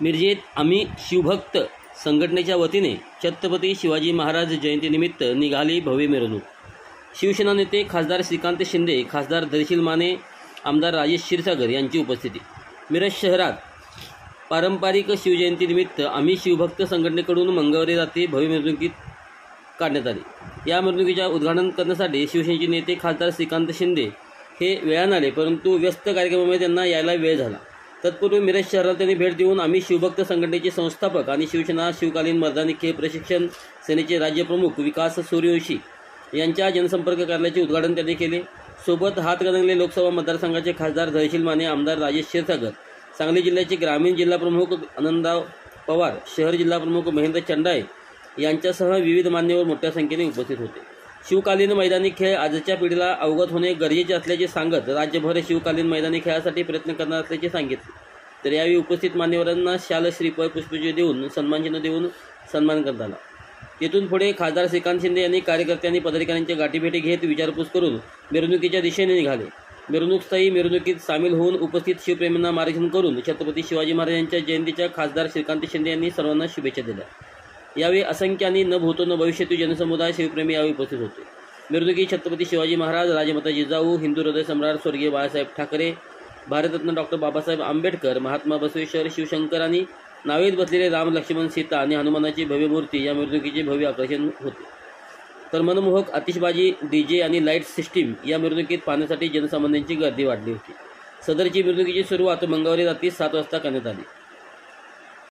मिरजेत आम्ही शिवभक्त संघटनेच्या वतीने छत्रपती शिवाजी महाराज जयंतीनिमित्त निघाली भव्य मिरवणूक। शिवसेना नेते खासदार श्रीकांत शिंदे, खासदार धैर्यशील माने, आमदार राजेश क्षीरसागर यांची उपस्थिती। मिरज शहरात पारंपरिक शिवजयंतीनिमित्त आम्ही शिवभक्त संघटनेकडून मंगळवारी रात्री भव्य मिरवणुकीत काढण्यात आली। या मिरवणुकीचे उद्घाटन करण्यासाठी शिवसेनेचे नेते खासदार श्रीकांत शिंदे हे वेळाने आले, परंतु व्यस्त कार्यक्रमामुळे त्यांना यायला वेळ झाला। तत्पूर्वी मिरज शहराला त्यांनी भेट देऊन आम्ही शिवभक्त संघटनेचे संस्थापक आणि शिवसेना शिवकालीन मैदानी खेळ प्रशिक्षण सेनेचे राज्यप्रमुख विकास सूर्यवंशी यांच्या जनसंपर्क कार्यालयाचे उद्घाटन त्यांनी केले। सोबत हातकणंगले लोकसभा मतदारसंघाचे खासदार धैर्यशील माने, आमदार राजेश क्षीरसागर, सांगली जिल्ह्याचे ग्रामीण जिल्हा प्रमुख आनंदराव पवार, शहर जिल्हा प्रमुख महेंद्र चंडाळे यांच्यासह विविध मान्यवर मोठ्या संख्येने उपस्थित होते। शिवकालीन मैदानी खेळ आजच्या पिढीला अवगत होणे गरजेचे असल्याचे सांगत राज्यभर शिवकालीन मैदानी खेळासाठी प्रयत्न करणार असल्याचे सांगितले। तर यावेळी उपस्थित मान्यवरांना शाल, श्रीफळ, पुष्पचक्र देऊन सन्मानचिन्ह देऊन सन्मान करण्यात आला। तेथून पुढे खासदार श्रीकांत शिंदे यांनी कार्यकर्त्यांनी पदाधिकाऱ्यांच्या गाठीभेटी घेत विचारपूस करून मिरवणुकीच्या दिशेने निघाले। मिरवणूकस्थळी मिरवणुकीत सामील होऊन उपस्थित शिवप्रेमींना मार्गदर्शन करून छत्रपती शिवाजी महाराजांच्या जयंतीच्या खासदार श्रीकांत शिंदे यांनी सर्वांना शुभेच्छा दिल्या। यावेळी असंख्य आणि न भूतो न भविष्यती जनसमुदाय शिवप्रेमी यावेळी उपस्थित होते। मिरवणुकीत छत्रपती शिवाजी महाराज, राजमाता जिजाऊ, हिंदू हृदय सम्राट स्वर्गीय बाळासाहेब ठाकरे, भारतरत्न डॉक्टर बाबासाहेब आंबेडकर, महात्मा बसवेश्वर, शिवशंकर आणि नावेत बसलेले राम, लक्ष्मण, सीता आणि हनुमानाची भव्य मूर्ती या मिरवणुकीचे भव्य आकर्षण होते। तर मनमोहक आतिषबाजी, डीजे आणि लाईट सिस्टीम या मिरवणुकीत पाहण्यासाठी जनसामान्यांची गर्दी वाढली होती। सदरची मिरवणुकीची सुरुवात मंगळवारी रात्री 7 वाजता करण्यात आली।